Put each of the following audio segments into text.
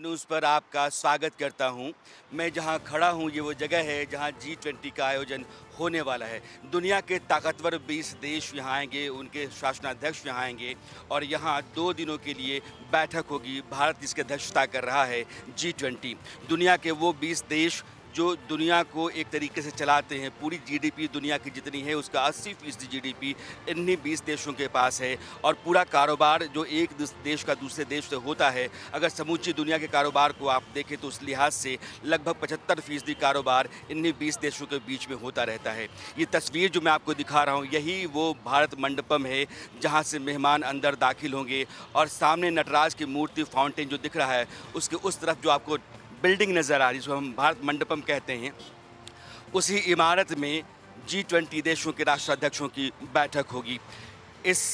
News पर आपका स्वागत करता हूं। मैं जहां खड़ा हूं ये वो जगह है जहां G20 का आयोजन होने वाला है। दुनिया के ताकतवर 20 देश यहाँ आएंगे, उनके शासनाध्यक्ष यहाँ आएंगे और यहाँ 2 दिनों के लिए बैठक होगी। भारत जिसकी अध्यक्षता कर रहा है G20। दुनिया के वो 20 देश जो दुनिया को एक तरीके से चलाते हैं। पूरी जीडीपी दुनिया की जितनी है उसका 80% जीडीपी इन्हीं 20 देशों के पास है और पूरा कारोबार जो एक देश का दूसरे देश से होता है, अगर समूची दुनिया के कारोबार को आप देखें तो उस लिहाज से लगभग 75% कारोबार इन्हीं 20 देशों के बीच में होता रहता है। ये तस्वीर जो मैं आपको दिखा रहा हूँ यही वो भारत मंडपम है जहाँ से मेहमान अंदर दाखिल होंगे और सामने नटराज की मूर्ति फाउंटेन जो दिख रहा है उसके उस तरफ जो आपको बिल्डिंग नज़र आ रही है जिसको हम भारत मंडपम कहते हैं, उसी इमारत में G20 देशों के राष्ट्राध्यक्षों की बैठक होगी। इस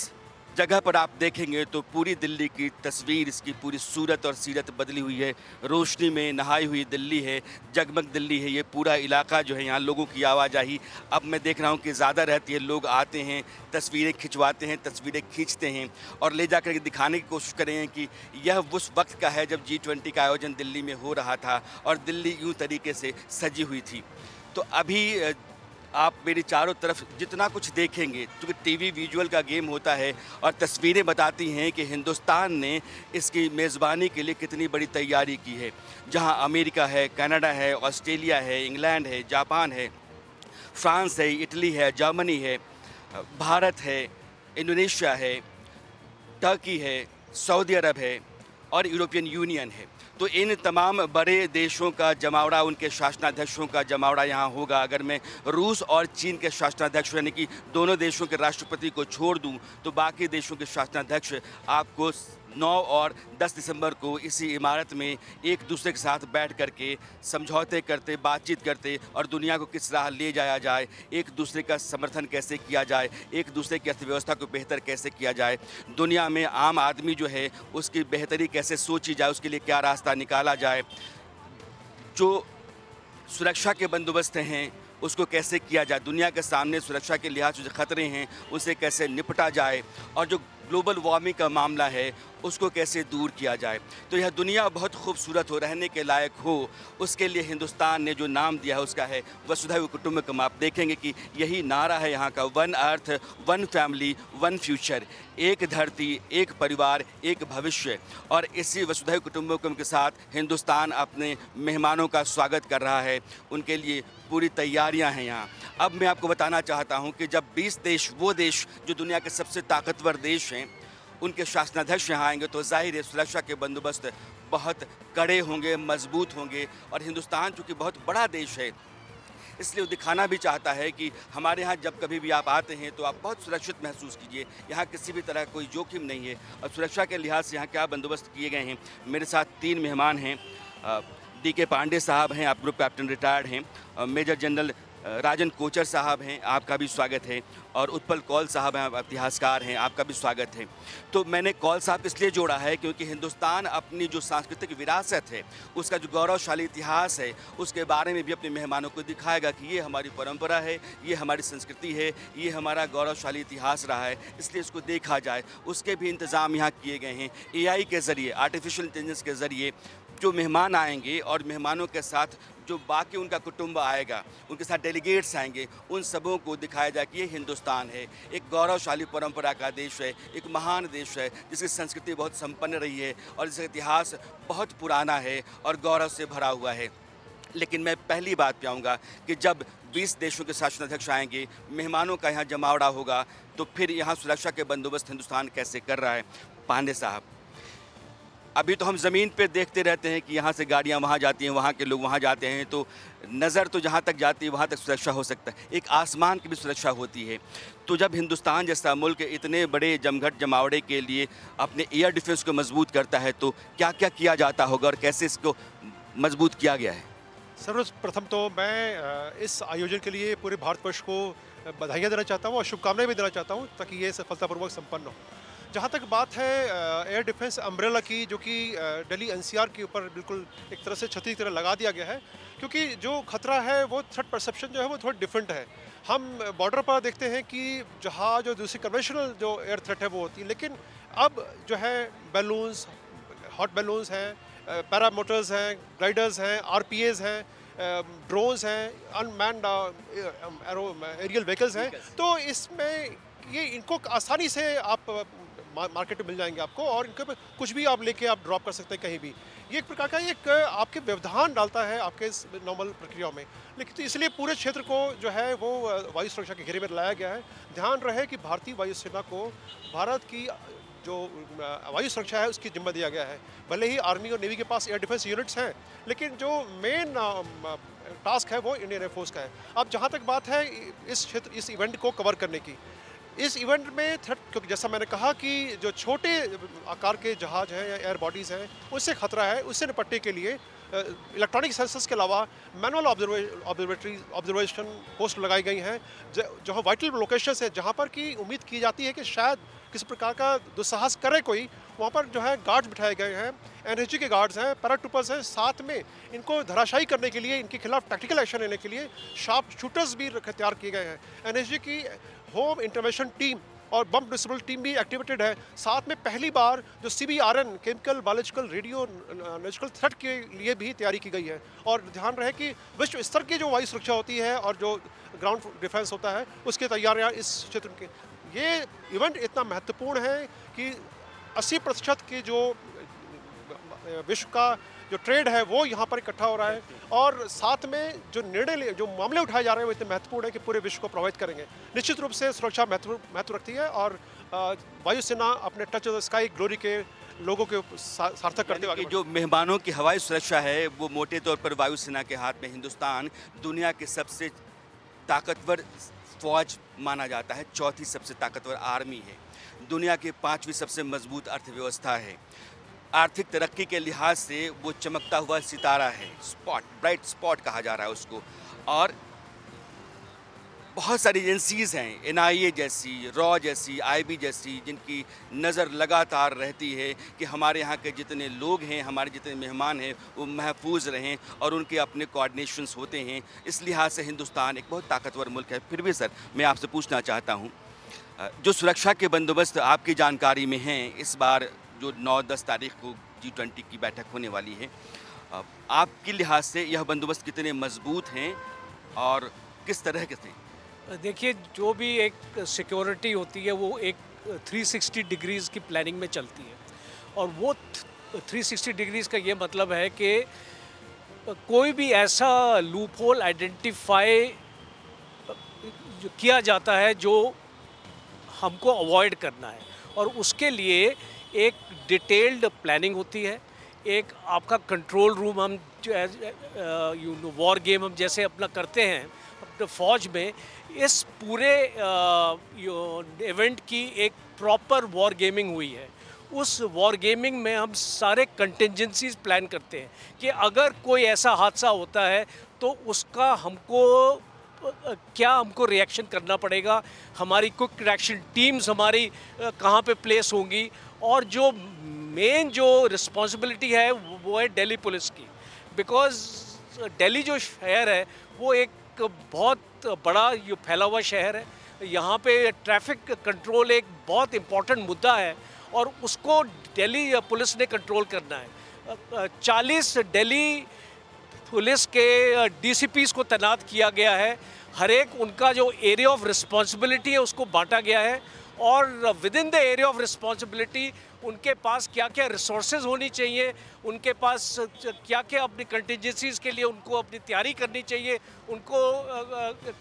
जगह पर आप देखेंगे तो पूरी दिल्ली की तस्वीर, इसकी पूरी सूरत और सीरत बदली हुई है। रोशनी में नहाई हुई दिल्ली है, जगमग दिल्ली है। ये पूरा इलाका जो है यहाँ लोगों की आवाजाही अब मैं देख रहा हूँ कि ज़्यादा रहती है। लोग आते हैं, तस्वीरें खिंचवाते हैं, तस्वीरें खींचते हैं और ले जाकर के दिखाने की कोशिश करें कि यह उस वक्त का है जब G20 का आयोजन दिल्ली में हो रहा था और दिल्ली यूँ तरीके से सजी हुई थी। तो अभी आप मेरी चारों तरफ जितना कुछ देखेंगे, क्योंकि टीवी विजुअल का गेम होता है और तस्वीरें बताती हैं कि हिंदुस्तान ने इसकी मेज़बानी के लिए कितनी बड़ी तैयारी की है। जहां अमेरिका है, कनाडा है, ऑस्ट्रेलिया है, इंग्लैंड है, जापान है, फ्रांस है, इटली है, जर्मनी है, भारत है, इंडोनेशिया है, टर्की है, सऊदी अरब है और यूरोपियन यूनियन है। तो इन तमाम बड़े देशों का जमावड़ा, उनके शासनाध्यक्षों का जमावड़ा यहाँ होगा। अगर मैं रूस और चीन के शासनाध्यक्ष यानी कि दोनों देशों के राष्ट्रपति को छोड़ दूँ तो बाकी देशों के शासनाध्यक्ष आपको 9 और 10 दिसंबर को इसी इमारत में एक दूसरे के साथ बैठ करके समझौते करते, बातचीत करते और दुनिया को किस राह ले जाया जाए, एक दूसरे का समर्थन कैसे किया जाए, एक दूसरे की अर्थव्यवस्था को बेहतर कैसे किया जाए, दुनिया में आम आदमी जो है उसकी बेहतरी कैसे सोची जाए, उसके लिए क्या रास्ता निकाला जाए, जो सुरक्षा के बंदोबस्त हैं उसको कैसे किया जाए, दुनिया के सामने सुरक्षा के लिहाज से जो खतरे हैं उनसे कैसे निपटा जाए और जो ग्लोबल वार्मिंग का मामला है उसको कैसे दूर किया जाए। तो यह दुनिया बहुत खूबसूरत हो, रहने के लायक हो, उसके लिए हिंदुस्तान ने जो नाम दिया है उसका है वसुधैव कुटुंबकम। आप देखेंगे कि यही नारा है यहाँ का, one earth, one family, one future, एक धरती, एक परिवार, एक भविष्य। और इसी वसुधैव कुटुंबकम के साथ हिंदुस्तान अपने मेहमानों का स्वागत कर रहा है, उनके लिए पूरी तैयारियां हैं यहाँ। अब मैं आपको बताना चाहता हूँ कि जब 20 देश, वो देश जो दुनिया के सबसे ताकतवर देश हैं, उनके शासनाध्यक्ष यहाँ आएंगे तो जाहिर है सुरक्षा के बंदोबस्त बहुत कड़े होंगे, मजबूत होंगे। और हिंदुस्तान चूँकि बहुत बड़ा देश है इसलिए वो दिखाना भी चाहता है कि हमारे यहाँ जब कभी भी आप आते हैं तो आप बहुत सुरक्षित महसूस कीजिए, यहाँ किसी भी तरह कोई जोखिम नहीं है। और सुरक्षा के लिहाज से यहाँ क्या बंदोबस्त किए गए हैं, मेरे साथ 3 मेहमान हैं। DK पांडे साहब हैं, आप ग्रुप कैप्टन रिटायर्ड हैं। मेजर जनरल राजन कोचर साहब हैं, आपका भी स्वागत है। और उत्पल कौल साहब हैं, इतिहासकार हैं, आपका भी स्वागत है। तो मैंने कौल साहब इसलिए जोड़ा है क्योंकि हिंदुस्तान अपनी जो सांस्कृतिक विरासत है, उसका जो गौरवशाली इतिहास है, उसके बारे में भी अपने मेहमानों को दिखाएगा कि ये हमारी परंपरा है, ये हमारी संस्कृति है, ये हमारा गौरवशाली इतिहास रहा है, इसलिए इसको देखा जाए। उसके भी इंतज़ाम यहाँ किए गए हैं। AI के ज़रिए, आर्टिफिशियल इंटेलिजेंस के ज़रिए जो मेहमान आएंगे और मेहमानों के साथ जो बाकी उनका कुटुंब आएगा, उनके साथ डेलीगेट्स आएंगे, उन सबों को दिखाया जाए कि ये हिंदुस्तान है, एक गौरवशाली परंपरा का देश है, एक महान देश है जिसकी संस्कृति बहुत संपन्न रही है और जिसका इतिहास बहुत पुराना है और गौरव से भरा हुआ है। लेकिन मैं पहली बात पे आऊँगा कि जब 20 देशों के शासनाध्यक्ष आएंगे, मेहमानों का यहाँ जमावड़ा होगा, तो फिर यहाँ सुरक्षा के बंदोबस्त हिंदुस्तान कैसे कर रहा है। पांडे साहब, अभी तो हम ज़मीन पे देखते रहते हैं कि यहाँ से गाड़ियाँ वहाँ जाती हैं, वहाँ के लोग वहाँ जाते हैं, तो नज़र तो जहाँ तक जाती है वहाँ तक सुरक्षा हो सकता है, एक आसमान की भी सुरक्षा होती है। तो जब हिंदुस्तान जैसा मुल्क इतने बड़े जमघट जमावड़े के लिए अपने एयर डिफेंस को मजबूत करता है तो क्या क्या किया जाता होगा और कैसे इसको मजबूत किया गया है? सर्वप्रथम तो मैं इस आयोजन के लिए पूरे भारतवर्ष को बधाइयाँ देना चाहता हूँ और शुभकामनाएं भी देना चाहता हूँ ताकि ये सफलतापूर्वक संपन्न हो। जहाँ तक बात है एयर डिफेंस अम्ब्रेला की, जो कि दिल्ली NCR के ऊपर बिल्कुल एक तरह से छतरी की तरह लगा दिया गया है, क्योंकि जो खतरा है वो थ्रेट परसेप्शन जो है वो थोड़ा डिफरेंट है। हम बॉर्डर पर देखते हैं कि जहाँ जो दूसरी कन्वेंशनल जो एयर थ्रेट है वो होती है, लेकिन अब जो है बैलून्स, हॉट बैलून्स हैं, पैरामोटर्स हैं, ग्लाइडर्स हैं, आरपीएज हैं, ड्रोन्स हैं, अनमैन्ड एरियल व्हीकल्स हैं। तो इसमें ये इनको आसानी से आप मार्केट में मिल जाएंगे आपको, और इनके पे कुछ भी आप लेके आप ड्रॉप कर सकते हैं कहीं भी। ये एक प्रकार का एक आपके व्यवधान डालता है आपके इस नॉर्मल प्रक्रिया में। लेकिन तो इसलिए पूरे क्षेत्र को जो है वो वायु सुरक्षा के घेरे में लाया गया है। ध्यान रहे कि भारतीय वायुसेना को भारत की जो वायु सुरक्षा है उसकी जिम्मा दिया गया है। भले ही आर्मी और नेवी के पास एयर डिफेंस यूनिट्स हैं, लेकिन जो मेन टास्क है वो इंडियन एयरफोर्स का है। अब जहाँ तक बात है इस इवेंट को कवर करने की, इस इवेंट में थ्रेट, क्योंकि जैसा मैंने कहा कि जो छोटे आकार के जहाज हैं या एयर बॉडीज़ हैं उससे खतरा है, उससे निपटने के लिए इलेक्ट्रॉनिक सेंसर्स के अलावा मैनुअल ऑब्जर्वेशन पोस्ट लगाई गई हैं, जहाँ वाइटल लोकेशंस है जहाँ पर कि उम्मीद की जाती है कि शायद किसी प्रकार का दुस्साहस करे कोई, वहाँ पर जो है गार्ड्स बिठाए गए हैं, एनएसजी के गार्ड्स हैं, पैराट्रूपर्स हैं। साथ में इनको धराशायी करने के लिए, इनके खिलाफ टैक्टिकल एक्शन लेने के लिए शार्प शूटर्स भी तैयार किए गए हैं। एनएसजी की होम इंटरवेंशन टीम और बम डिसेबल टीम भी एक्टिवेटेड है। साथ में पहली बार जो CBRN, chemical, biological, radiological threat के लिए भी तैयारी की गई है। और ध्यान रहे कि विश्व स्तर की जो वायु सुरक्षा होती है और जो ग्राउंड डिफेंस होता है उसकी तैयारियां इस क्षेत्र के, ये इवेंट इतना महत्वपूर्ण है कि 80% की जो विश्व का जो ट्रेड है वो यहाँ पर इकट्ठा हो रहा है। और साथ में जो निर्णय, जो मामले उठाए जा रहे हैं वो इतने महत्वपूर्ण है कि पूरे विश्व को प्रभावित करेंगे। निश्चित रूप से सुरक्षा महत्व रखती है, और वायुसेना अपने touch of the sky glory के लोगों के सार्थक करते हुए जो मेहमानों की हवाई सुरक्षा है वो मोटे तौर पर वायुसेना के हाथ में। हिंदुस्तान दुनिया के सबसे ताकतवर फौज माना जाता है, चौथी सबसे ताकतवर आर्मी है, दुनिया की 5वीं सबसे मजबूत अर्थव्यवस्था है। आर्थिक तरक्की के लिहाज से वो चमकता हुआ सितारा है, स्पॉट, ब्राइट स्पॉट कहा जा रहा है उसको। और बहुत सारी एजेंसीज़ हैं, NIA जैसी, रॉ जैसी, IB जैसी, जिनकी नज़र लगातार रहती है कि हमारे यहाँ के जितने लोग हैं, हमारे जितने मेहमान हैं वो महफूज रहें, और उनके अपने कोऑर्डिनेशंस होते हैं। इस लिहाज से हिंदुस्तान एक बहुत ताकतवर मुल्क है। फिर भी सर, मैं आपसे पूछना चाहता हूँ, जो सुरक्षा के बंदोबस्त आपकी जानकारी में हैं, इस बार जो 9-10 तारीख को G20 की बैठक होने वाली है, आपके लिहाज से यह बंदोबस्त कितने मजबूत हैं और किस तरह के थे? देखिए, जो भी एक सिक्योरिटी होती है वो एक 360 डिग्रीज़ की प्लानिंग में चलती है, और वो 360 डिग्रीज़ का ये मतलब है कि कोई भी ऐसा लूप होल आइडेंटिफाई किया जाता है जो हमको अवॉइड करना है, और उसके लिए एक डिटेल्ड प्लानिंग होती है। एक आपका कंट्रोल रूम, हम जो वॉर गेम हम जैसे अपना करते हैं अपने फ़ौज में, इस पूरे इवेंट की एक प्रॉपर वॉर गेमिंग हुई है। उस वॉर गेमिंग में हम सारे कंटिजेंसीज प्लान करते हैं कि अगर कोई ऐसा हादसा होता है तो उसका हमको रिएक्शन करना पड़ेगा, हमारी क्विक रिएक्शन टीम्स हमारी कहाँ पे प्लेस होंगी, और जो मेन जो रिस्पॉन्सिबिलिटी है वो है दिल्ली पुलिस की। बिकॉज़ दिल्ली जो शहर है वो एक बहुत बड़ा ये फैला हुआ शहर है, यहाँ पे ट्रैफिक कंट्रोल एक बहुत इम्पॉर्टेंट मुद्दा है, और उसको दिल्ली पुलिस ने कंट्रोल करना है। 40 दिल्ली पुलिस के DCPs को तैनात किया गया है। हर एक उनका जो एरिया ऑफ रिस्पॉन्सिबिलिटी है उसको बांटा गया है, और with in the area of responsibility उनके पास क्या क्या रिसोर्सेज होनी चाहिए, उनके पास क्या क्या अपनी कंटिजेंसीज़ के लिए उनको अपनी तैयारी करनी चाहिए, उनको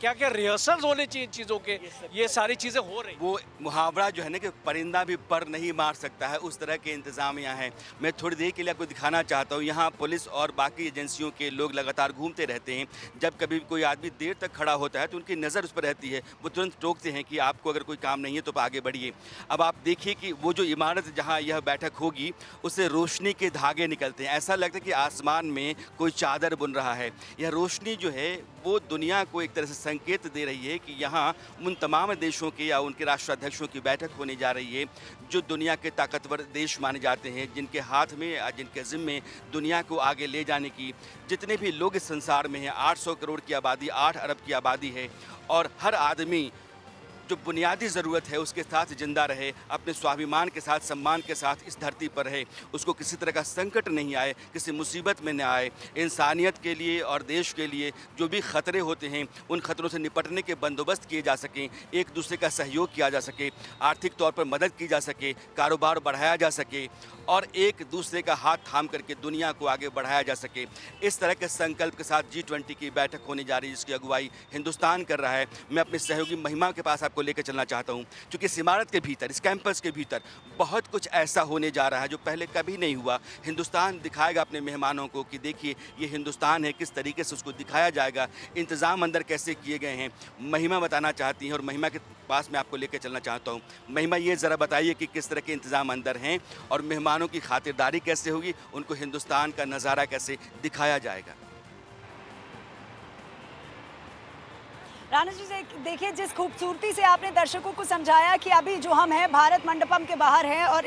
क्या क्या रिहर्सल्स होने चाहिए चीज़ों के, ये सारी चीज़ें हो रही। वो मुहावरा जो है ना कि परिंदा भी पर नहीं मार सकता है, उस तरह के इंतज़ाम यहाँ हैं। मैं थोड़ी देर के लिए आपको दिखाना चाहता हूँ, यहाँ पुलिस और बाकी एजेंसियों के लोग लगातार घूमते रहते हैं। जब कभी कोई आदमी देर तक खड़ा होता है तो उनकी नज़र उस पर रहती है, वो तुरंत टोकते हैं कि आपको अगर कोई काम नहीं है तो आगे बढ़िए। अब आप देखिए कि वो जो इमारत जहाँ यह बैठक होगी उससे रोशनी के धागे निकलते हैं, ऐसा लगता है कि आसमान में कोई चादर बुन रहा है। यह रोशनी जो है वो दुनिया को एक तरह से संकेत दे रही है कि यहाँ उन तमाम देशों के या उनके राष्ट्राध्यक्षों की बैठक होने जा रही है जो दुनिया के ताकतवर देश माने जाते हैं, जिनके हाथ में या जिनके ज़िम्मे दुनिया को आगे ले जाने की जितने भी लोग इस संसार में हैं। 800 करोड़ की आबादी, 8 अरब की आबादी है, और हर आदमी जो बुनियादी ज़रूरत है उसके साथ ज़िंदा रहे, अपने स्वाभिमान के साथ, सम्मान के साथ इस धरती पर रहे, उसको किसी तरह का संकट नहीं आए, किसी मुसीबत में न आए। इंसानियत के लिए और देश के लिए जो भी ख़तरे होते हैं उन ख़तरों से निपटने के बंदोबस्त किए जा सकें, एक दूसरे का सहयोग किया जा सके, आर्थिक तौर पर मदद की जा सके, कारोबार बढ़ाया जा सके और एक दूसरे का हाथ थाम करके दुनिया को आगे बढ़ाया जा सके। इस तरह के संकल्प के साथ G20 की बैठक होने जा रही है, जिसकी अगुवाई हिंदुस्तान कर रहा है। मैं अपने सहयोगी महिमा के पास आपको लेकर चलना चाहता हूं, क्योंकि इस इमारत के भीतर, इस कैंपस के भीतर बहुत कुछ ऐसा होने जा रहा है जो पहले कभी नहीं हुआ। हिंदुस्तान दिखाएगा अपने मेहमानों को कि देखिए ये हिंदुस्तान है, किस तरीके से उसको दिखाया जाएगा, इंतज़ाम अंदर कैसे किए गए हैं। महिमा बताना चाहती हैं और महिमा के पास मैं आपको लेकर चलना चाहता हूँ। महिमा, ये ज़रा बताइए कि किस तरह के इंतज़ाम अंदर हैं और मेहमानों की खातिरदारी कैसे होगी, उनको हिंदुस्तान का नज़ारा कैसे दिखाया जाएगा। राणा जी, देखिए जिस खूबसूरती से आपने दर्शकों को समझाया कि अभी जो हम हैं भारत मंडपम के बाहर हैं और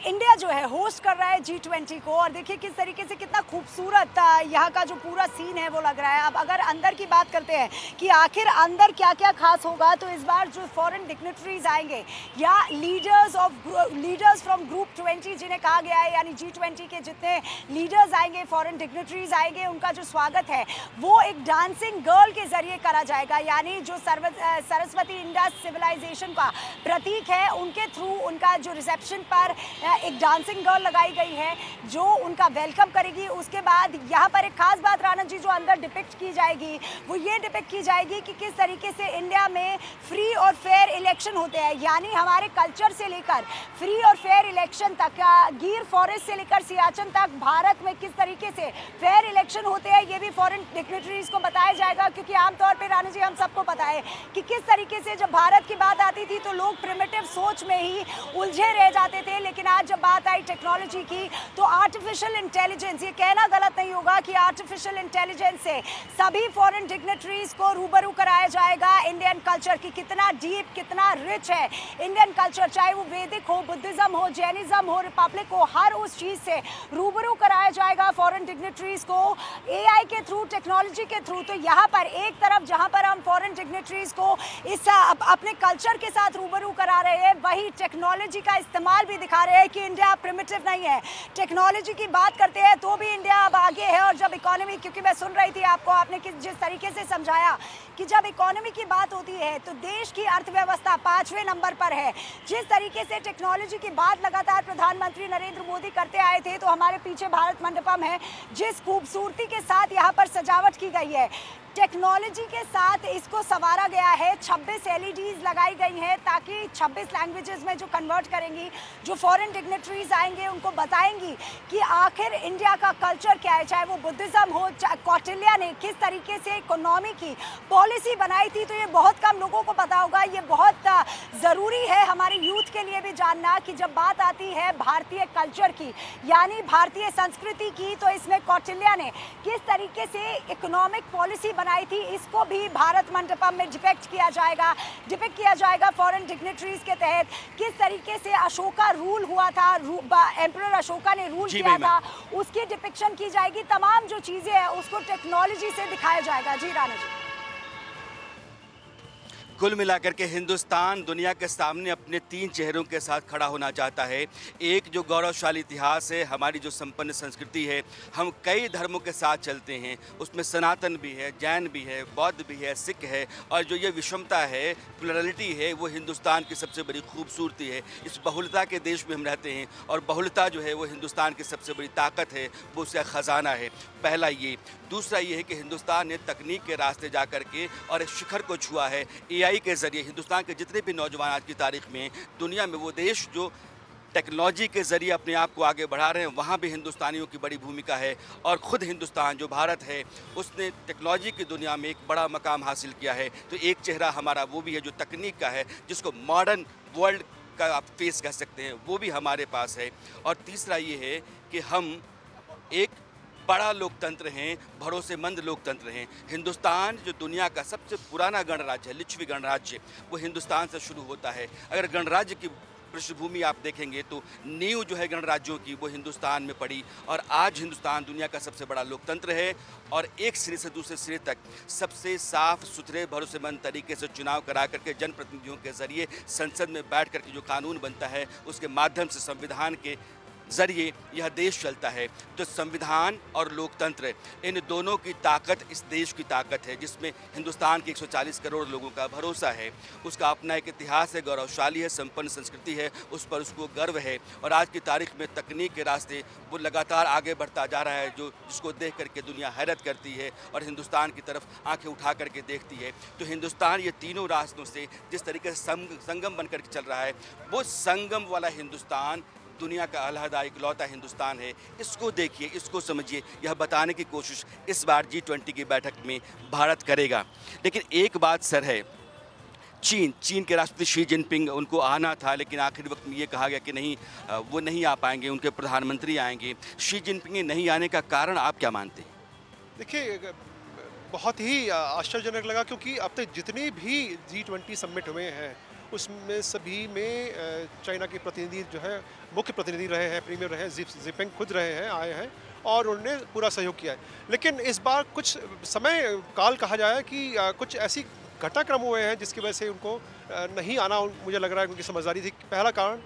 इंडिया जो है होस्ट कर रहा है G20 को, और देखिए किस तरीके से कितना खूबसूरत यहाँ का जो पूरा सीन है वो लग रहा है। अब अगर अंदर की बात करते हैं कि आखिर अंदर क्या क्या खास होगा, तो इस बार जो फॉरेन डिग्निटरीज आएंगे या लीडर्स फ्रॉम ग्रुप 20 जिन्हें कहा गया है, यानी G20 के जितने लीडर्स आएंगे, फॉरेन डिग्निटरीज आएंगे, उनका जो स्वागत है वो एक डांसिंग गर्ल के जरिए करा जाएगा। यानी जो सरस्वती इंडस सिविलाइजेशन का प्रतीक है, उनके थ्रू उनका जो रिसेप्शन पर एक डांसिंग गर्ल लगाई गई है जो उनका वेलकम करेगी। उसके बाद यहाँ पर एक खास बात राणा जी जो अंदर डिपिक्ट की जाएगी वो ये डिपिक्ट की जाएगी कि किस तरीके से इंडिया में फ्री और फेयर इलेक्शन होते हैं। यानी हमारे कल्चर से लेकर फ्री और फेयर इलेक्शन तक, गिर फॉरेस्ट से लेकर सियाचिन तक भारत में किस तरीके से फेयर इलेक्शन होते हैं, ये भी फॉरेन डिग्निटरीज को बताया जाएगा। क्योंकि आमतौर पर राणा जी हम सबको पता है कि किस तरीके से जब भारत की बात आती थी तो लोग प्रिमिटिव सोच में ही उलझे रह जाते थे, लेकिन आज जब बात आई टेक्नोलॉजी की तो आर्टिफिशियल इंटेलिजेंस, ये कहना गलत नहीं होगा कि आर्टिफिशियल इंटेलिजेंस से सभी फॉरेन डिग्निटरीज को रूबरू कराया जाएगा इंडियन कल्चर की कितना डीप, कितना रिच है इंडियन कल्चर, चाहे वो वैदिक हो, बुद्धिज्म हो, जैनिज्म हो, रिपब्लिक हो, हर उस चीज से रूबरू कराया जाएगा फॉरेन डिग्निटरीज को AI के थ्रू, टेक्नोलॉजी के थ्रू। तो यहाँ पर एक तरफ जहाँ पर हम फॉरेन डिग्निटरीज को इस अपने कल्चर के साथ रूबरू करा रहे हैं, वही टेक्नोलॉजी का इस्तेमाल भी दिखा रहे हैं कि इंडिया प्रिमिटिव नहीं है। टेक्नोलॉजी की बात करते हैं तो भी इंडिया अब आगे है। और जब इकोनॉमी, क्योंकि मैं सुन रही थी आपको, आपने जिस तरीके से समझाया कि जब इकोनॉमी की बात होती है तो देश की अर्थव्यवस्था 5वें नंबर पर है। जिस तरीके से टेक्नोलॉजी की बात लगातार प्रधानमंत्री नरेंद्र मोदी करते आए थे, तो हमारे पीछे भारत मंडपम है, जिस खूबसूरती के साथ यहाँ पर सजावट की गई है, टेक्नोलॉजी के साथ इसको संवारा गया है। 26 LEDs लगाई गई हैं ताकि 26 लैंग्वेजेस में जो कन्वर्ट करेंगी, जो फॉरेन डिग्निटरीज आएंगे उनको बताएंगी कि आखिर इंडिया का कल्चर क्या है। चाहे वो बुद्धिज्म हो, कौटिल्य ने किस तरीके से इकोनॉमी की पॉलिसी बनाई थी, तो ये बहुत कम लोगों को पता होगा। ये बहुत ज़रूरी है हमारे यूथ के लिए भी जानना कि जब बात आती है भारतीय कल्चर की, यानी भारतीय संस्कृति की, तो इसमें कौटिल्य ने किस तरीके से इकोनॉमिक पॉलिसी बनाई थी, इसको भी भारत मंडपम में डिपिक्ट किया जाएगा फॉरेन डिग्निटरीज के तहत। किस तरीके से अशोका रूल हुआ था, एम्परर अशोका ने रूल किया था, उसकी डिपिक्शन की जाएगी। तमाम जो चीज़ें हैं उसको टेक्नोलॉजी से दिखाया जाएगा। जी राणा जी, कुल मिलाकर के हिंदुस्तान दुनिया के सामने अपने 3 चेहरों के साथ खड़ा होना चाहता है। एक जो गौरवशाली इतिहास है, हमारी जो संपन्न संस्कृति है, हम कई धर्मों के साथ चलते हैं, उसमें सनातन भी है, जैन भी है, बौद्ध भी है, सिख है, और जो ये विषमता है, प्लुरलिटी है, वो हिंदुस्तान की सबसे बड़ी खूबसूरती है। इस बहुलता के देश में हम रहते हैं और बहुलता जो है वो हिंदुस्तान की सबसे बड़ी ताकत है, वो उसका ख़जाना है। पहला ये। दूसरा ये है कि हिंदुस्तान ने तकनीक के रास्ते जा कर के और इस शिखर को छुआ है। AI के ज़रिए हिंदुस्तान के जितने भी नौजवान आज की तारीख में दुनिया में, वो देश जो टेक्नोलॉजी के ज़रिए अपने आप को आगे बढ़ा रहे हैं, वहाँ भी हिंदुस्तानियों की बड़ी भूमिका है। और ख़ुद हिंदुस्तान जो भारत है, उसने टेक्नोलॉजी की दुनिया में एक बड़ा मकाम हासिल किया है। तो एक चेहरा हमारा वो भी है जो तकनीक का है, जिसको मॉडर्न वर्ल्ड का आप फेस कह सकते हैं, वो भी हमारे पास है। और तीसरा ये है कि हम एक बड़ा लोकतंत्र हैं, भरोसेमंद लोकतंत्र हैं। हिंदुस्तान जो दुनिया का सबसे पुराना गणराज्य है, लिच्छवी गणराज्य, वो हिंदुस्तान से शुरू होता है। अगर गणराज्य की पृष्ठभूमि आप देखेंगे तो नींव जो है गणराज्यों की वो हिंदुस्तान में पड़ी, और आज हिंदुस्तान दुनिया का सबसे बड़ा लोकतंत्र है और एक सिरे से दूसरे सिरे तक सबसे साफ सुथरे भरोसेमंद तरीके से चुनाव करा करके जनप्रतिनिधियों के जरिए संसद में बैठ करके जो कानून बनता है उसके माध्यम से संविधान के जरिए यह देश चलता है। तो संविधान और लोकतंत्र, इन दोनों की ताकत इस देश की ताकत है, जिसमें हिंदुस्तान के 140 करोड़ लोगों का भरोसा है। उसका अपना एक इतिहास है, गौरवशाली है, संपन्न संस्कृति है, उस पर उसको गर्व है। और आज की तारीख में तकनीक के रास्ते वो लगातार आगे बढ़ता जा रहा है, जिसको देख करके दुनिया हैरत करती है और हिंदुस्तान की तरफ आंखें उठा करके देखती है। तो हिंदुस्तान ये तीनों रास्तों से जिस तरीके से संगम बन करके चल रहा है, वो संगम वाला हिंदुस्तान दुनिया का अलहदा इकलौता हिंदुस्तान है। इसको देखिए, इसको समझिए, यह बताने की कोशिश इस बार G20 की बैठक में भारत करेगा। लेकिन एक बात सर है, चीन के राष्ट्रपति शी जिनपिंग, उनको आना था लेकिन आखिरी वक्त में ये कहा गया कि नहीं, वो नहीं आ पाएंगे, उनके प्रधानमंत्री आएंगे। शी जिनपिंग के नहीं आने का कारण आप क्या मानते हैं? देखिए, बहुत ही आश्चर्यजनक लगा, क्योंकि अब तक जितने भी G20 समिट हुए हैं उसमें सभी में चाइना के प्रतिनिधि जो है मुख्य प्रतिनिधि रहे हैं, प्रीमियर रहे हैं, जिनपिंग खुद रहे हैं, आए हैं और उन्होंने पूरा सहयोग किया है। लेकिन इस बार कुछ समय काल कहा जाए कि कुछ ऐसी घटनाक्रम हुए हैं जिसकी वजह से उनको नहीं आना, मुझे लग रहा है उनकी समझदारी थी। पहला कारण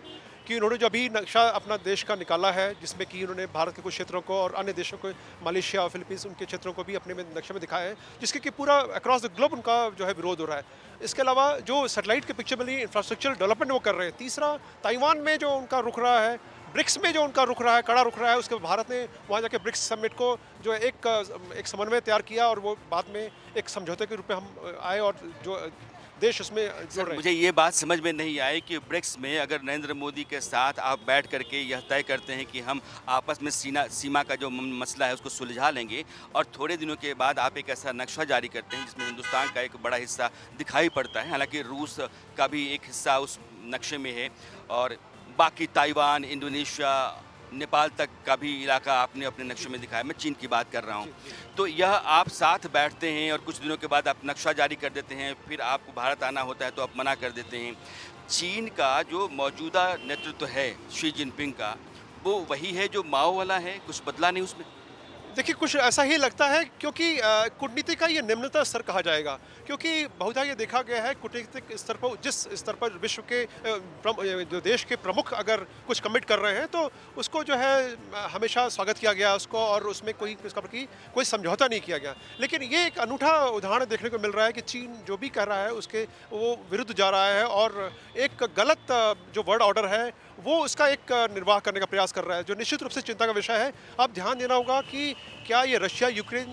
कि उन्होंने जो अभी नक्शा अपना देश का निकाला है, जिसमें कि उन्होंने भारत के कुछ क्षेत्रों को और अन्य देशों को, मलेशिया और फिलीपींस, उनके क्षेत्रों को भी अपने में नक्शे में दिखाया है, जिसके कि पूरा अक्रॉस द ग्लोब उनका जो है विरोध हो रहा है। इसके अलावा जो सैटेलाइट के पिक्चर में इंफ्रास्ट्रक्चर डेवलपमेंट वो कर रहे हैं। तीसरा, ताइवान में जो उनका रुख रहा है, ब्रिक्स में जो उनका रुख रहा है, कड़ा रुख रहा है, उसके भारत ने वहाँ जाके ब्रिक्स समिट को जो एक समन्वय तैयार किया और वो बाद में एक समझौते के रूप में हम आए और जो देश उसमें जुड़ रहे हैं। मुझे ये बात समझ में नहीं आई कि ब्रिक्स में अगर नरेंद्र मोदी के साथ आप बैठ करके यह तय करते हैं कि हम आपस में सीमा का जो मसला है उसको सुलझा लेंगे, और थोड़े दिनों के बाद आप एक ऐसा नक्शा जारी करते हैं जिसमें हिंदुस्तान का एक बड़ा हिस्सा दिखाई पड़ता है, हालांकि रूस का भी एक हिस्सा उस नक्शे में है, और बाकी ताइवान, इंडोनेशिया, नेपाल तक का भी इलाका आपने अपने नक्शे में दिखाया। मैं चीन की बात कर रहा हूँ। तो यह आप साथ बैठते हैं और कुछ दिनों के बाद आप नक्शा जारी कर देते हैं, फिर आपको भारत आना होता है तो आप मना कर देते हैं। चीन का जो मौजूदा नेतृत्व है शी जिनपिंग का, वो वही है जो माओ वाला है, कुछ बदला नहीं उसमें? देखिए, कुछ ऐसा ही लगता है, क्योंकि कूटनीति का ये निम्नतम स्तर कहा जाएगा, क्योंकि बहुधा ये देखा गया है कूटनीतिक स्तर पर, जिस स्तर पर विश्व के जो देश के प्रमुख अगर कुछ कमिट कर रहे हैं तो उसको जो है हमेशा स्वागत किया गया उसको, और उसमें कोई समझौता नहीं किया गया। लेकिन ये एक अनूठा उदाहरण देखने को मिल रहा है कि चीन जो भी कर रहा है उसके वो विरुद्ध जा रहा है और एक गलत जो वर्ल्ड ऑर्डर है वो उसका एक निर्वाह करने का प्रयास कर रहा है, जो निश्चित रूप से चिंता का विषय है। अब ध्यान देना होगा कि क्या ये रशिया यूक्रेन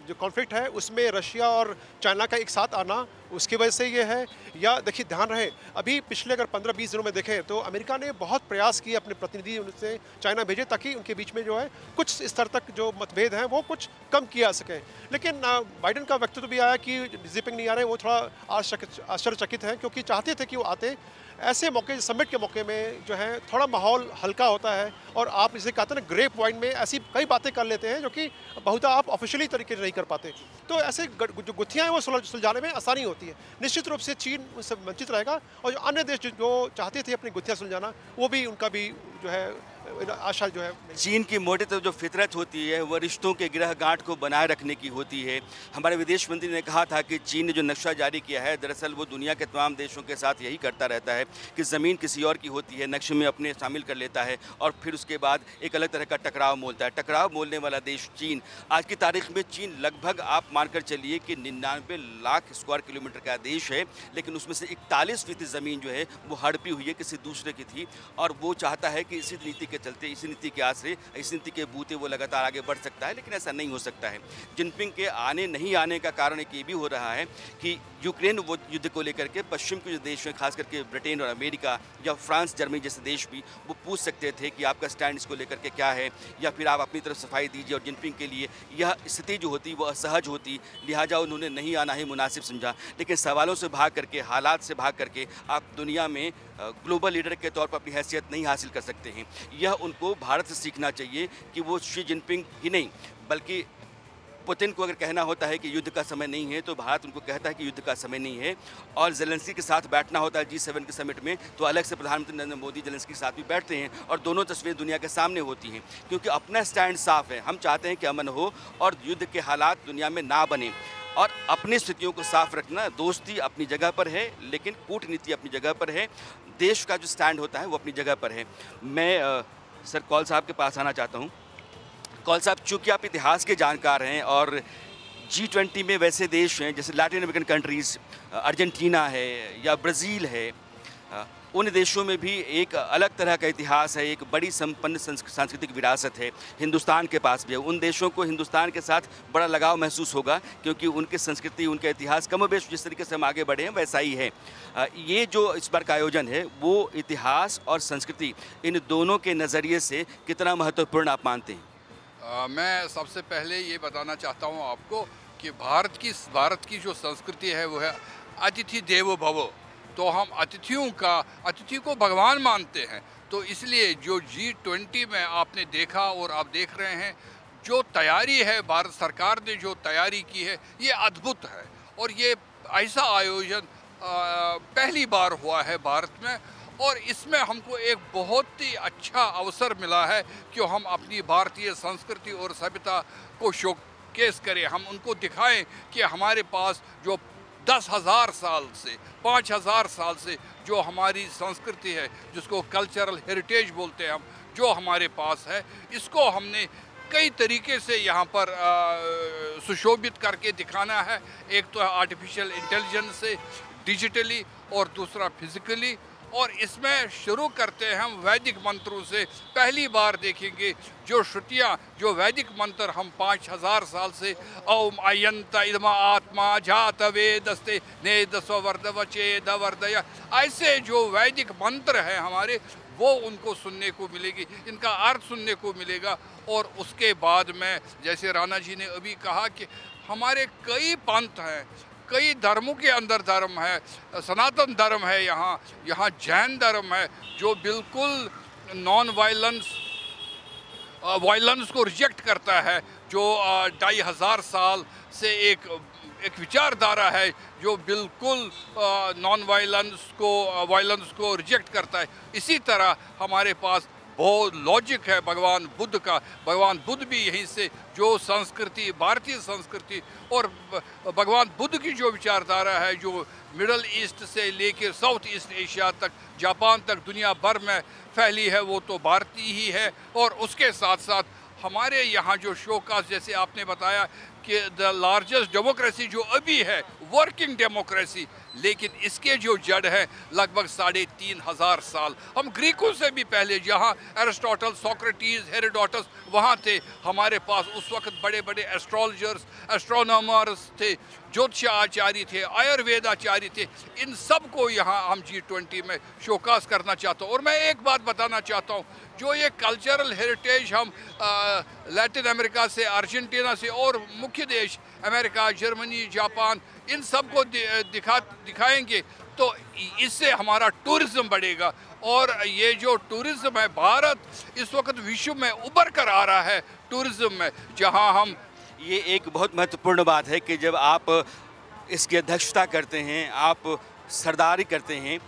जो कॉन्फ्लिक्ट है उसमें रशिया और चाइना का एक साथ आना उसकी वजह से ये है, या देखिए ध्यान रहे अभी पिछले अगर 15-20 दिनों में देखें तो अमेरिका ने बहुत प्रयास किए अपने प्रतिनिधि उनसे चाइना भेजे, ताकि उनके बीच में जो है कुछ स्तर तक जो मतभेद हैं वो कुछ कम किया सके। लेकिन बाइडेन का वक्तव्य भी आया कि जिनपिंग नहीं आ रहे, वो थोड़ा आश्चर्यचकित हैं, क्योंकि चाहते थे कि वो आते। ऐसे मौके, समिट के मौके में जो है थोड़ा माहौल हल्का होता है और आप इसे कहते हैं ना ग्रे पॉइंट में ऐसी कई बातें कर लेते हैं जो कि बहुधा आप ऑफिशियली तरीके से नहीं कर पाते। तो ऐसे जो गुत्थियाँ हैं वो सुलझाने में आसानी होती है। निश्चित रूप से चीन उससे वंचित रहेगा, और जो अन्य देश जो चाहते थे अपनी गुत्थियाँ सुलझाना, वो भी उनका भी जो है आशा जो है। चीन की मोटे तो जो फितरत होती है वह रिश्तों के गिरह गांठ को बनाए रखने की होती है। हमारे विदेश मंत्री ने कहा था कि चीन ने जो नक्शा जारी किया है, दरअसल वो दुनिया के तमाम देशों के साथ यही करता रहता है कि ज़मीन किसी और की होती है, नक्शे में अपने शामिल कर लेता है और फिर उसके बाद एक अलग तरह का टकराव मोलता है। टकराव मोलने वाला देश चीन, आज की तारीख में चीन लगभग आप मानकर चलिए कि 99 लाख स्क्वायर किलोमीटर का देश है, लेकिन उसमें से 41% ज़मीन जो है वो हड़पी हुई है, किसी दूसरे की थी, और वो चाहता है कि इसी नीति के चलते, इसी नीति के आसरे, इसी नीति के बूते वो लगातार आगे बढ़ सकता है। लेकिन ऐसा नहीं हो सकता है। जिनपिंग के आने नहीं आने का कारण एक ये भी हो रहा है कि यूक्रेन वो युद्ध को लेकर के पश्चिम के जो देश हैं, खास करके ब्रिटेन और अमेरिका या फ्रांस, जर्मनी जैसे देश भी वो पूछ सकते थे कि आपका स्टैंड इसको लेकर के क्या है, या फिर आप अपनी तरफ सफाई दीजिए। और जिनपिंग के लिए यह स्थिति जो होती वो असहज होती, लिहाजा उन्होंने नहीं आना ही मुनासिब समझा। लेकिन सवालों से भाग करके, हालात से भाग करके आप दुनिया में ग्लोबल लीडर के तौर पर अपनी हैसियत नहीं हासिल कर सकते हैं। यह उनको भारत से सीखना चाहिए कि वो शी जिनपिंग ही नहीं बल्कि पुतिन को अगर कहना होता है कि युद्ध का समय नहीं है, तो भारत उनको कहता है कि युद्ध का समय नहीं है। और ज़ेलेंस्की के साथ बैठना होता है G7 के समिट में, तो अलग से प्रधानमंत्री नरेंद्र मोदी ज़ेलेंस्की के साथ भी बैठते हैं और दोनों तस्वीरें दुनिया के सामने होती हैं, क्योंकि अपना स्टैंड साफ है। हम चाहते हैं कि अमन हो और युद्ध के हालात दुनिया में ना बने, और अपनी स्थितियों को साफ रखना। दोस्ती अपनी जगह पर है, लेकिन कूटनीति अपनी जगह पर है। देश का जो स्टैंड होता है वो अपनी जगह पर है। मैं सर कौल साहब के पास आना चाहता हूँ। कौल साहब, चूँकि आप इतिहास के जानकार हैं और G20 में वैसे देश हैं जैसे लैटिन अमेरिकन कंट्रीज़, अर्जेंटीना है या ब्राज़ील है, उन देशों में भी एक अलग तरह का इतिहास है, एक बड़ी संपन्न सांस्कृतिक विरासत है। हिंदुस्तान के पास भी है। उन देशों को हिंदुस्तान के साथ बड़ा लगाव महसूस होगा, क्योंकि उनकी संस्कृति, उनका इतिहास कमोबेश जिस तरीके से हम आगे बढ़े हैं वैसा ही है। ये जो इस बार का आयोजन है वो इतिहास और संस्कृति, इन दोनों के नज़रिए से कितना महत्वपूर्ण आप मानते हैं? मैं सबसे पहले ये बताना चाहता हूँ आपको कि भारत की जो संस्कृति है वो है अतिथि देवो भव। तो हम अतिथि को भगवान मानते हैं। तो इसलिए जो G20 में आपने देखा और आप देख रहे हैं, जो तैयारी है भारत सरकार ने जो तैयारी की है ये अद्भुत है। और ये ऐसा आयोजन पहली बार हुआ है भारत में, और इसमें हमको एक बहुत ही अच्छा अवसर मिला है कि हम अपनी भारतीय संस्कृति और सभ्यता को शोकेस करें। हम उनको दिखाएं कि हमारे पास जो 10,000 साल से 5,000 साल से जो हमारी संस्कृति है, जिसको कल्चरल हेरिटेज बोलते हैं हम, जो हमारे पास है, इसको हमने कई तरीके से यहाँ पर सुशोभित करके दिखाना है। एक तो आर्टिफिशियल इंटेलिजेंस से, डिजिटली, और दूसरा फिजिकली। और इसमें शुरू करते हैं हम वैदिक मंत्रों से। पहली बार देखेंगे जो श्रुतियाँ, जो वैदिक मंत्र हम 5,000 साल से ओम अयंत इदमा आत्मा जात वेदस्ते ने दस्वर्धवचे दवर्धय, ऐसे जो वैदिक मंत्र हैं हमारे, वो उनको सुनने को मिलेगी, इनका अर्थ सुनने को मिलेगा। और उसके बाद में, जैसे राणा जी ने अभी कहा कि हमारे कई पंथ हैं, कई धर्मों के अंदर धर्म है, सनातन धर्म है, यहाँ जैन धर्म है जो बिल्कुल नॉन वायलेंस को रिजेक्ट करता है, जो 2,500 साल से एक विचारधारा है जो बिल्कुल नॉन वायलेंस को रिजेक्ट करता है। इसी तरह हमारे पास बहुत लॉजिक है भगवान बुद्ध का। भगवान बुद्ध भी यहीं से जो संस्कृति, भारतीय संस्कृति और भगवान बुद्ध की जो विचारधारा है, जो मिडल ईस्ट से लेकर साउथ ईस्ट एशिया तक, जापान तक, दुनिया भर में फैली है, वो तो भारतीय ही है। और उसके साथ साथ हमारे यहाँ जो शोकास, जैसे आपने बताया कि द लार्जेस्ट डेमोक्रेसी जो अभी है, वर्किंग डेमोक्रेसी, लेकिन इसके जो जड़ है लगभग 3,500 साल। हम ग्रीकों से भी पहले, जहाँ एरिस्टोटल, सोक्रेटिस, हेरोडोटस वहाँ थे, हमारे पास उस वक्त बड़े बड़े एस्ट्रोलॉजर्स, एस्ट्रोनॉमर्स थे, ज्योतिष आचार्य थे, आयुर्वेदाचार्य थे। इन सब को यहाँ हम G20 में शोकास करना चाहता हूँ। और मैं एक बात बताना चाहता हूँ, जो ये कल्चरल हेरिटेज हम लैटिन अमेरिका से, अर्जेंटीना से और मुख्य देश अमेरिका, जर्मनी, जापान, इन सब को दिखाएंगे तो इससे हमारा टूरिज्म बढ़ेगा। और ये जो टूरिज्म है, भारत इस वक्त विश्व में उभर कर आ रहा है टूरिज्म में, जहां हम, ये एक बहुत महत्वपूर्ण बात है कि जब आप इसकी अध्यक्षता करते हैं, आप सरदारी करते हैं,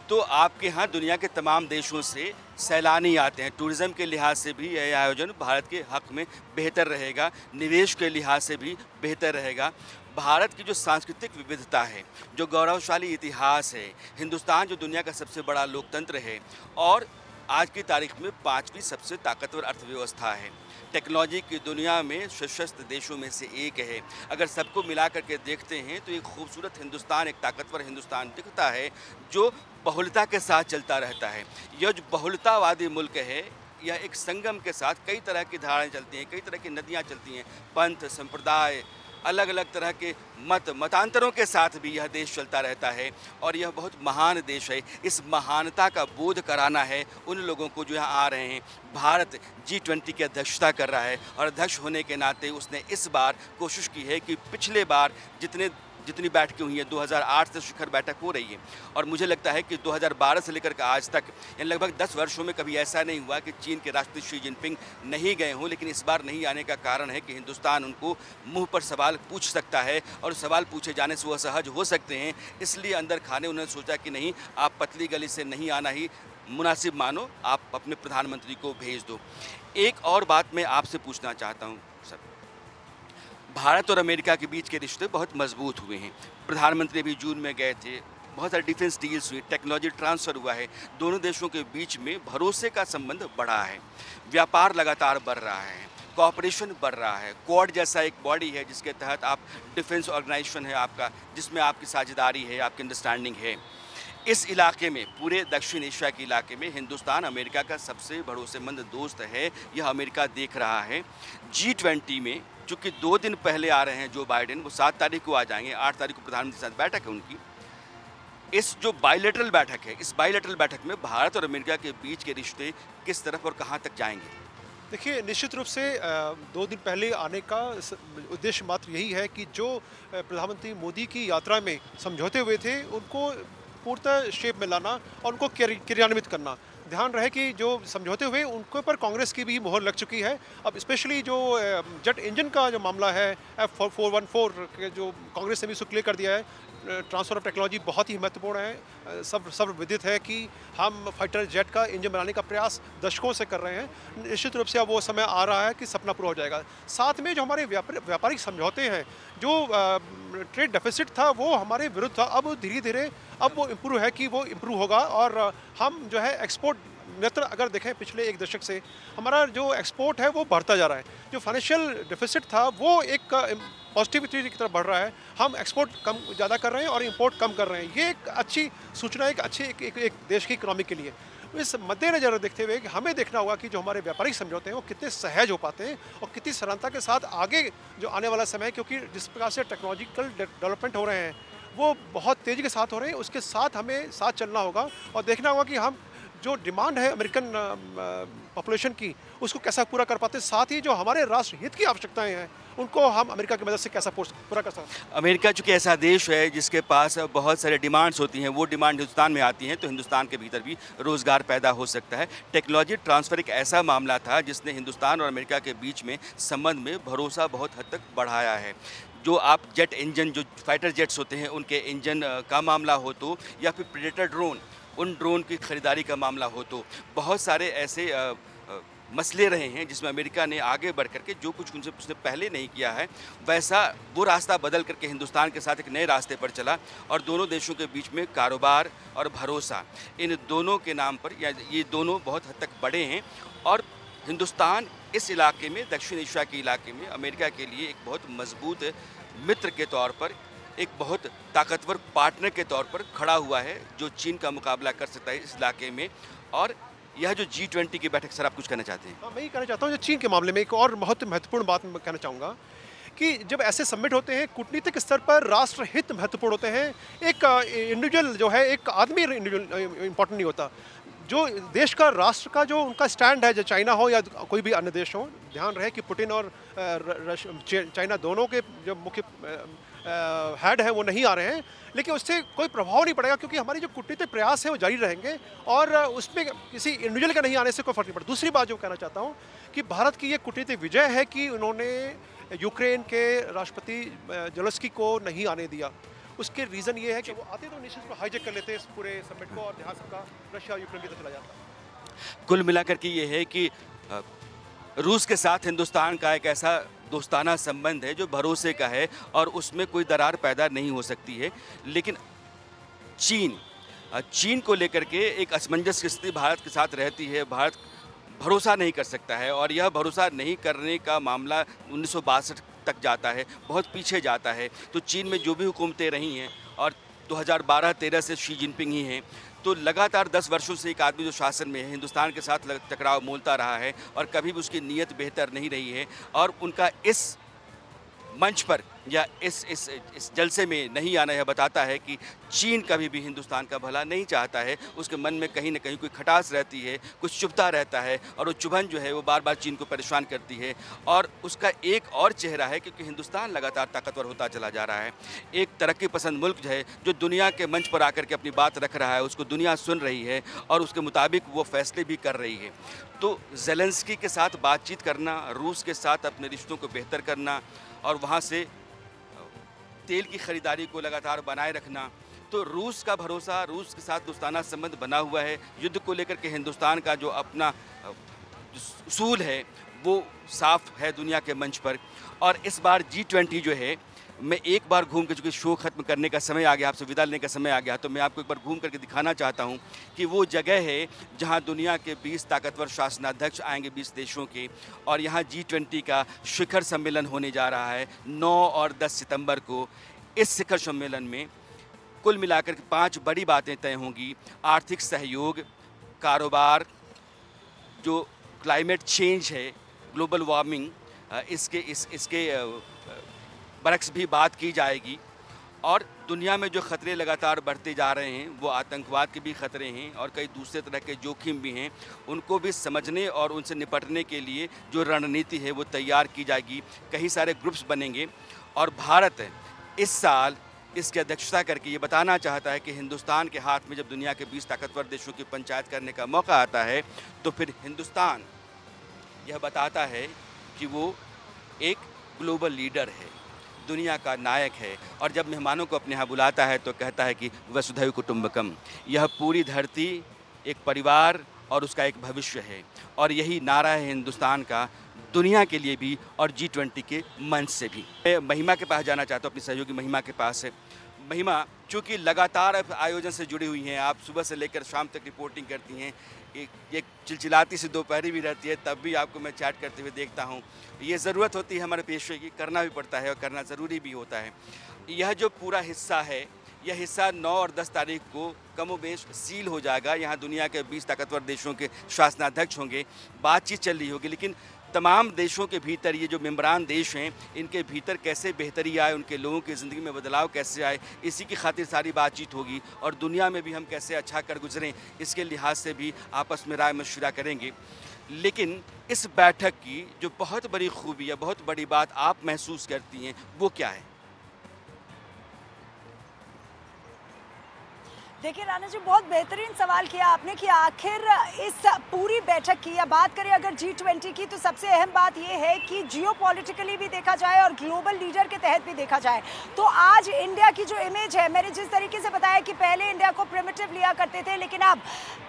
तो आपके यहाँ दुनिया के तमाम देशों से सैलानी आते हैं। टूरिज़्म के लिहाज से भी यह आयोजन भारत के हक़ में बेहतर रहेगा, निवेश के लिहाज से भी बेहतर रहेगा। भारत की जो सांस्कृतिक विविधता है, जो गौरवशाली इतिहास है, हिंदुस्तान जो दुनिया का सबसे बड़ा लोकतंत्र है और आज की तारीख में 5वीं सबसे ताकतवर अर्थव्यवस्था है, टेक्नोलॉजी की दुनिया में सशस्त्र देशों में से एक है। अगर सबको मिला करके देखते हैं तो एक खूबसूरत हिंदुस्तान, एक ताकतवर हिंदुस्तान दिखता है जो बहुलता के साथ चलता रहता है। यह जो बहुलतावादी मुल्क है, यह एक संगम के साथ कई तरह की धाराएं चलती हैं, कई तरह की नदियां चलती हैं, पंथ, संप्रदाय, अलग अलग तरह के मतांतरों के साथ भी यह देश चलता रहता है और यह बहुत महान देश है। इस महानता का बोध कराना है उन लोगों को जो यहाँ आ रहे हैं। भारत G20 की अध्यक्षता कर रहा है और अध्यक्ष होने के नाते उसने इस बार कोशिश की है कि पिछले बार जितने जितनी बैठकें हुई हैं, 2008 से शिखर बैठक हो रही है और मुझे लगता है कि 2012 से लेकर के आज तक यानी लगभग 10 वर्षों में कभी ऐसा नहीं हुआ कि चीन के राष्ट्रपति शी जिनपिंग नहीं गए हों। लेकिन इस बार नहीं आने का कारण है कि हिंदुस्तान उनको मुंह पर सवाल पूछ सकता है और सवाल पूछे जाने से वो असहज हो सकते हैं। इसलिए अंदर खाने उन्होंने सोचा कि नहीं, आप पतली गली से नहीं आना ही मुनासिब मानो, आप अपने प्रधानमंत्री को भेज दो। एक और बात मैं आपसे पूछना चाहता हूँ सर, भारत और अमेरिका के बीच के रिश्ते बहुत मजबूत हुए हैं। प्रधानमंत्री अभी जून में गए थे, बहुत सारे डिफेंस डील्स हुई, टेक्नोलॉजी ट्रांसफ़र हुआ है, दोनों देशों के बीच में भरोसे का संबंध बढ़ा है, व्यापार लगातार बढ़ रहा है, कोऑपरेशन बढ़ रहा है। क्वाड जैसा एक बॉडी है जिसके तहत आप डिफेंस ऑर्गेनाइजेशन है आपका, जिसमें आपकी साझेदारी है, आपकी अंडरस्टैंडिंग है। इस इलाके में, पूरे दक्षिण एशिया के इलाके में हिंदुस्तान अमेरिका का सबसे भरोसेमंद दोस्त है, यह अमेरिका देख रहा है। G20 में चूँकि 2 दिन पहले आ रहे हैं जो बाइडेन, वो 7 तारीख को आ जाएंगे, 8 तारीख को प्रधानमंत्री के साथ बैठक है उनकी। इस जो बायलैटरल बैठक है, इस बायलैटरल बैठक में भारत और अमेरिका के बीच के रिश्ते किस तरफ और कहाँ तक जाएंगे? देखिए, निश्चित रूप से 2 दिन पहले आने का उद्देश्य मात्र यही है कि जो प्रधानमंत्री मोदी की यात्रा में समझौते हुए थे उनको पूर्णतः शेप में लाना और उनको क्रियान्वित करना। ध्यान रहे कि जो समझौते हुए उनके ऊपर कांग्रेस की भी मोहर लग चुकी है। अब स्पेशली जो जेट इंजन का जो मामला है, F414 जो कांग्रेस ने भी उसको क्लियर कर दिया है, ट्रांसफ़र ऑफ टेक्नोलॉजी बहुत ही महत्वपूर्ण है। सब विदित है कि हम फाइटर जेट का इंजन बनाने का प्रयास दशकों से कर रहे हैं। निश्चित रूप से अब वो समय आ रहा है कि सपना पूरा हो जाएगा। साथ में जो हमारे व्यापारिक समझौते हैं, जो ट्रेड डेफिसिट था वो हमारे विरुद्ध था, अब धीरे धीरे अब वो इम्प्रूव है कि वो इम्प्रूव होगा और हम जो है एक्सपोर्ट नेत्र अगर देखें पिछले 1 दशक से हमारा जो एक्सपोर्ट है वो बढ़ता जा रहा है। जो फाइनेंशियल डेफिसिट था वो एक पॉजिटिविटी की तरफ बढ़ रहा है। हम एक्सपोर्ट कम ज़्यादा कर रहे हैं और इंपोर्ट कम कर रहे हैं। ये एक अच्छी सूचना है, एक अच्छी एक देश की इकोनॉमी के लिए। इस मद्देनजर देखते हुए कि हमें देखना होगा कि जो हमारे व्यापारिक समझौते हैं वो कितने सहज हो पाते हैं और कितनी सरलता के साथ आगे जो आने वाला समय है, क्योंकि जिस प्रकार से टेक्नोलॉजिकल डेवलपमेंट हो रहे हैं वो बहुत तेज़ी के साथ हो रहे हैं। उसके साथ हमें साथ चलना होगा और देखना होगा कि हम जो डिमांड है अमेरिकन पॉपुलेशन की उसको कैसा पूरा कर पाते हैं, साथ ही जो हमारे राष्ट्र हित की आवश्यकताएं हैं उनको हम अमेरिका की मदद से कैसा पूरा कर सकते हैं। अमेरिका चूँकि ऐसा देश है जिसके पास बहुत सारे डिमांड्स होती हैं, वो डिमांड हिंदुस्तान में आती हैं तो हिंदुस्तान के भीतर भी रोज़गार पैदा हो सकता है। टेक्नोलॉजी ट्रांसफ़र एक ऐसा मामला था जिसने हिंदुस्तान और अमेरिका के बीच में संबंध में भरोसा बहुत हद तक बढ़ाया है। जो आप जेट इंजन, जो फाइटर जेट्स होते हैं उनके इंजन का मामला हो तो, या फिर प्रेडेटर ड्रोन, उन ड्रोन की खरीदारी का मामला हो तो, बहुत सारे ऐसे मसले रहे हैं जिसमें अमेरिका ने आगे बढ़ करके जो कुछ उनसे उसने पहले नहीं किया है वैसा वो रास्ता बदल करके हिंदुस्तान के साथ एक नए रास्ते पर चला और दोनों देशों के बीच में कारोबार और भरोसा, इन दोनों के नाम पर या ये दोनों बहुत हद तक बड़े हैं। और हिंदुस्तान इस इलाके में, दक्षिण एशिया के इलाके में अमेरिका के लिए एक बहुत मजबूत मित्र के तौर पर, एक बहुत ताकतवर पार्टनर के तौर पर खड़ा हुआ है जो चीन का मुकाबला कर सकता है इस इलाके में। और यह जो G20 की बैठक, सर आप कुछ कहना चाहते हैं? हाँ, मैं ये कहना चाहता हूँ जो चीन के मामले में एक और बहुत महत्वपूर्ण बात मैं कहना चाहूँगा कि जब ऐसे समिट होते हैं कूटनीतिक स्तर पर राष्ट्र हित महत्वपूर्ण होते हैं। एक इंडिविजुअल जो है, एक आदमी इंडिविजुअल इम्पोर्टेंट नहीं होता। जो देश का, राष्ट्र का जो उनका स्टैंड है, जो चाइना हो या कोई भी अन्य देश हो, ध्यान रहे कि पुतिन और चाइना दोनों के जो मुख्य हेड है वो नहीं आ रहे हैं, लेकिन उससे कोई प्रभाव नहीं पड़ेगा क्योंकि हमारी जो कूटनीतिक प्रयास है वो जारी रहेंगे और उसमें किसी इंडिविजुअल का नहीं आने से कोई फर्क नहीं पड़ता। दूसरी बात जो कहना चाहता हूँ कि भारत की ये कूटनीतिक विजय है कि उन्होंने यूक्रेन के राष्ट्रपति जेलेंस्की को नहीं आने दिया। उसके रीज़न ये है कि वो आते तो निश्चित को हाईजैक कर लेते इस पूरे समिट को और ध्यान सबका रशिया यूक्रेन की तरफ चला जाता। कुल मिलाकर के ये है कि रूस के साथ हिंदुस्तान का एक ऐसा दोस्ताना संबंध है जो भरोसे का है और उसमें कोई दरार पैदा नहीं हो सकती है। लेकिन चीन को लेकर के एक असमंजस की स्थिति भारत के साथ रहती है। भारत भरोसा नहीं कर सकता है और यह भरोसा नहीं करने का मामला 1962 तक जाता है, बहुत पीछे जाता है। तो चीन में जो भी हुकूमतें रही हैं और 2012-13 से शी जिनपिंग ही हैं, तो लगातार 10 वर्षों से एक आदमी जो शासन में है हिंदुस्तान के साथ टकराव मोलता रहा है और कभी भी उसकी नीयत बेहतर नहीं रही है। और उनका इस मंच पर या इस जलसे में नहीं आना, यह बताता है कि चीन कभी भी हिंदुस्तान का भला नहीं चाहता है। उसके मन में कहीं ना कहीं कोई खटास रहती है, कुछ चुभता रहता है, और वो चुभन जो है वो बार बार चीन को परेशान करती है। और उसका एक और चेहरा है, क्योंकि हिंदुस्तान लगातार ताकतवर होता चला जा रहा है। एक तरक्की पसंद मुल्क है जो दुनिया के मंच पर आकर के अपनी बात रख रहा है, उसको दुनिया सुन रही है और उसके मुताबिक वो फैसले भी कर रही है। तो ज़ेलेंस्की के साथ बातचीत करना, रूस के साथ अपने रिश्तों को बेहतर करना और वहाँ से तेल की ख़रीदारी को लगातार बनाए रखना, तो रूस का भरोसा, रूस के साथ दोस्ताना संबंध बना हुआ है। युद्ध को लेकर के हिंदुस्तान का जो अपना उसूल है वो साफ है दुनिया के मंच पर। और इस बार G20 जो है, मैं एक बार घूम के, चूँकि शो ख़त्म करने का समय आ गया, आपसे विदा लेने का समय आ गया, तो मैं आपको एक बार घूम करके दिखाना चाहता हूँ कि वो जगह है जहाँ दुनिया के 20 ताकतवर शासनाध्यक्ष आएंगे, 20 देशों के, और यहाँ G20 का शिखर सम्मेलन होने जा रहा है 9 और 10 सितंबर को। इस शिखर सम्मेलन में कुल मिलाकर के 5 बड़ी बातें तय होंगी। आर्थिक सहयोग, कारोबार, जो क्लाइमेट चेंज है, ग्लोबल वार्मिंग, इसके बरक्स भी बात की जाएगी। और दुनिया में जो ख़तरे लगातार बढ़ते जा रहे हैं, वो आतंकवाद के भी ख़तरे हैं और कई दूसरे तरह के जोखिम भी हैं, उनको भी समझने और उनसे निपटने के लिए जो रणनीति है वो तैयार की जाएगी। कई सारे ग्रुप्स बनेंगे और भारत इस साल इसकी अध्यक्षता करके ये बताना चाहता है कि हिंदुस्तान के हाथ में जब दुनिया के 20 ताकतवर देशों की पंचायत करने का मौका आता है, तो फिर हिंदुस्तान यह बताता है कि वो एक ग्लोबल लीडर है, दुनिया का नायक है। और जब मेहमानों को अपने यहाँ बुलाता है तो कहता है कि वसुधैव कुटुंबकम, यह पूरी धरती एक परिवार और उसका एक भविष्य है। और यही नारा है हिंदुस्तान का, दुनिया के लिए भी और G20 के मंच से भी। मैं महिमा के पास जाना चाहता हूँ, अपनी सहयोगी महिमा के पास है। महिमा, चूँकि लगातार आयोजन से जुड़ी हुई हैं, आप सुबह से लेकर शाम तक रिपोर्टिंग करती हैं, एक चिलचिलाती सी दोपहरी भी रहती है, तब भी आपको मैं चैट करते हुए देखता हूँ। ये ज़रूरत होती है हमारे पेशे की, करना भी पड़ता है और करना ज़रूरी भी होता है। यह जो पूरा हिस्सा है, यह हिस्सा 9 और 10 तारीख को कमोबेश सील हो जाएगा। यहाँ दुनिया के 20 ताकतवर देशों के शासनाध्यक्ष होंगे, बातचीत चल रही होगी, लेकिन तमाम देशों के भीतर ये जो मेंबरान देश हैं, इनके भीतर कैसे बेहतरी आए, उनके लोगों की ज़िंदगी में बदलाव कैसे आए, इसी की खातिर सारी बातचीत होगी। और दुनिया में भी हम कैसे अच्छा कर गुजरें, इसके लिहाज से भी आपस में राय मशवरा करेंगे। लेकिन इस बैठक की जो बहुत बड़ी खूबी है, बहुत बड़ी बात आप महसूस करती हैं, वो क्या है? देखिए राणा जी, बहुत बेहतरीन सवाल किया आपने कि आखिर इस पूरी बैठक की, या बात करें अगर G20 की, तो सबसे अहम बात ये है कि जियोपॉलिटिकली भी देखा जाए और ग्लोबल लीडर के तहत भी देखा जाए तो आज इंडिया की जो इमेज है, मैंने जिस तरीके से बताया कि पहले इंडिया को प्रिमिटिव लिया करते थे, लेकिन अब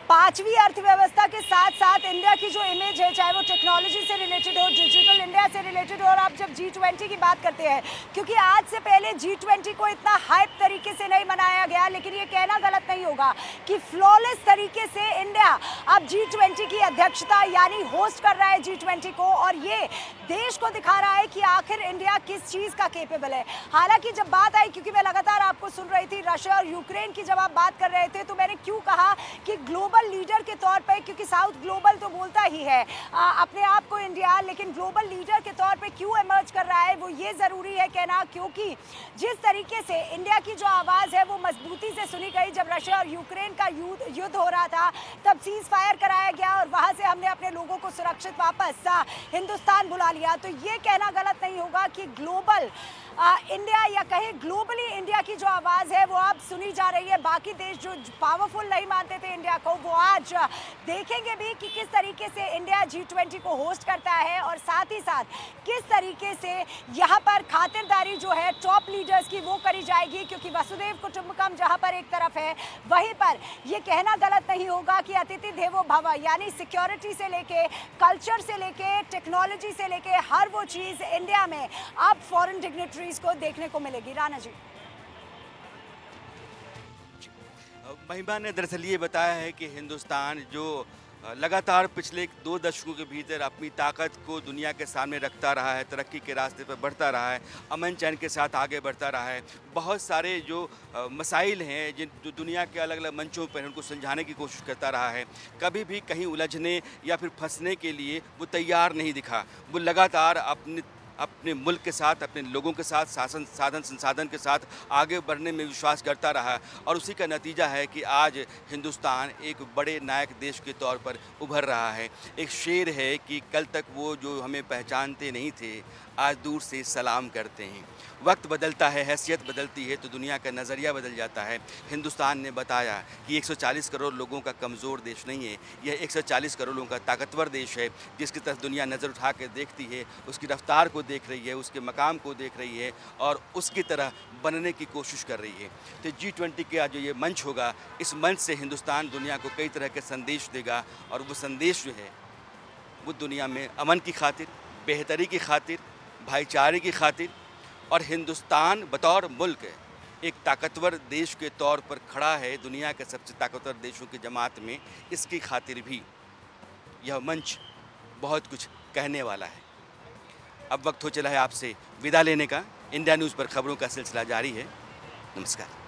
5वीं अर्थव्यवस्था के साथ साथ इंडिया की जो इमेज है, चाहे वो टेक्नोलॉजी से रिलेटेड हो, डिजिटल इंडिया से रिलेटेड हो, और आप जब G20 की बात करते हैं, क्योंकि आज से पहले G20 को इतना हाइप तरीके से नहीं मनाया गया, लेकिन ये कहना गलत नहीं होगा कि फ्लॉलेस तरीके से इंडिया अब G20 की अध्यक्षता यानी होस्ट कर रहा है G20 को, और ये देश को दिखा रहा है कि आखिर इंडिया किस चीज़ का केपेबल है। हालांकि जब बात आई, क्योंकि मैं लगातार आपको सुन रही थी रशिया और यूक्रेन की, जब आप बात कर रहे थे, तो मैंने क्यों कहा कि ग्लोबल लीडर के तौर पर, क्योंकि साउथ ग्लोबल तो बोलता ही है अपने आप को इंडिया, लेकिन ग्लोबल लीडर के तौर पे क्यों इमर्ज कर रहा है, वो ये ज़रूरी है कहना, क्योंकि जिस तरीके से इंडिया की जो आवाज़ है वो मजबूती से सुनी गई। जब रशिया और यूक्रेन का युद्ध हो रहा था, तब सीज फायर कराया गया और वहाँ से हमने अपने लोगों को सुरक्षित वापस हिंदुस्तान बुला लिया। तो ये कहना गलत नहीं होगा कि ग्लोबल इंडिया, या कहें ग्लोबली इंडिया की जो आवाज़ है वो अब सुनी जा रही है। बाकी देश जो पावरफुल नहीं मानते थे इंडिया को, वो आज देखेंगे भी कि किस तरीके से इंडिया G20 को होस्ट करता है, और साथ ही साथ किस तरीके से यहाँ पर खातिरदारी जो है टॉप लीडर्स की वो करी जाएगी, क्योंकि वसुधैव कुटुंबकम जहाँ पर एक तरफ है, वहीं पर ये कहना गलत नहीं होगा कि अतिथि देवो भव, यानी सिक्योरिटी से लेके, कल्चर से लेके, टेक्नोलॉजी से लेके, हर वो चीज़ इंडिया में अब फॉरेन डिग्नेटरीज को देखने को मिलेगी। राणा जी, महिमा ने दरअसल ये बताया है कि हिंदुस्तान जो लगातार पिछले 2 दशकों के भीतर अपनी ताकत को दुनिया के सामने रखता रहा है, तरक्की के रास्ते पर बढ़ता रहा है, अमन चैन के साथ आगे बढ़ता रहा है, बहुत सारे जो मसाइल हैं जो दुनिया के अलग अलग मंचों पर उनको सुलझाने की कोशिश करता रहा है, कभी भी कहीं उलझने या फिर फंसने के लिए वो तैयार नहीं दिखा। वो लगातार अपने अपने मुल्क के साथ, अपने लोगों के साथ, साधन संसाधन के साथ आगे बढ़ने में विश्वास करता रहा और उसी का नतीजा है कि आज हिंदुस्तान एक बड़े नायक देश के तौर पर उभर रहा है। एक शेर है कि कल तक वो जो हमें पहचानते नहीं थे आज दूर से सलाम करते हैं। वक्त बदलता है, हैसियत बदलती है तो दुनिया का नज़रिया बदल जाता है। हिंदुस्तान ने बताया कि 140 करोड़ लोगों का कमज़ोर देश नहीं है, यह 140 करोड़ लोगों का ताकतवर देश है जिसकी तरफ दुनिया नज़र उठा कर देखती है, उसकी रफ्तार को देख रही है, उसके मकाम को देख रही है और उसकी तरह बनने की कोशिश कर रही है। तो G20 का जो ये मंच होगा, इस मंच से हिंदुस्तान दुनिया को कई तरह के संदेश देगा और वो संदेश जो है वो दुनिया में अमन की खातिर, बेहतरी की खातिर, भाईचारे की खातिर और हिंदुस्तान बतौर मुल्क एक ताकतवर देश के तौर पर खड़ा है दुनिया के सबसे ताकतवर देशों की जमात में, इसकी खातिर भी यह मंच बहुत कुछ कहने वाला है। अब वक्त हो चला है आपसे विदा लेने का। इंडिया न्यूज़ पर खबरों का सिलसिला जारी है। नमस्कार।